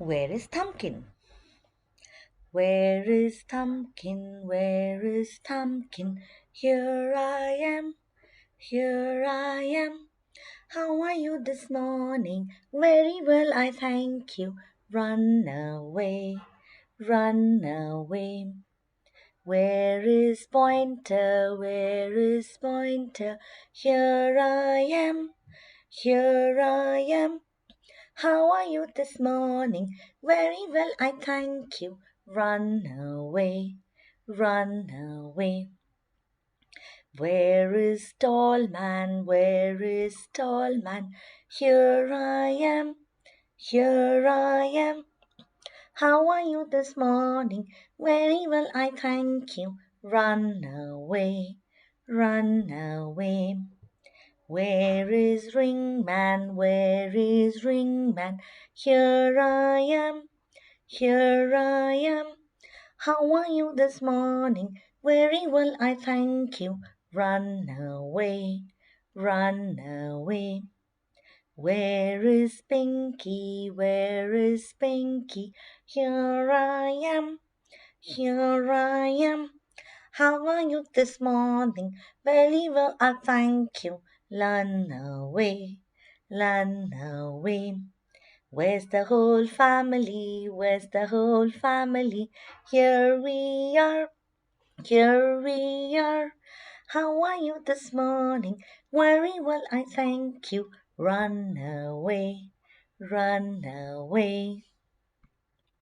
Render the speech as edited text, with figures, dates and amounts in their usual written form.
Where is Thumbkin? Where is Thumbkin? Where is Thumbkin? Here I am, here I am. How are you this morning? Very well, I thank you. Run away, run away. Where is Pointer? Where is Pointer? Here I am, here I am. How are you this morning? Very well, I thank you. Run away, run away. Where is tall man? Where is tall man? Here I am, here I am. How are you this morning? Very well, I thank you. Run away, run away. Where is Ringman? Where is Ringman? Here I am, here I am. How are you this morning? Very well, I thank you. Run away, run away. Where is Pinky? Where is Pinky? Here I am, here I am. How are you this morning? Very well, I thank you. Run away, run away. Where's the whole family? Where's the whole family? Here we are, here we are. How are you this morning? Very well, I thank you. Run away, run away.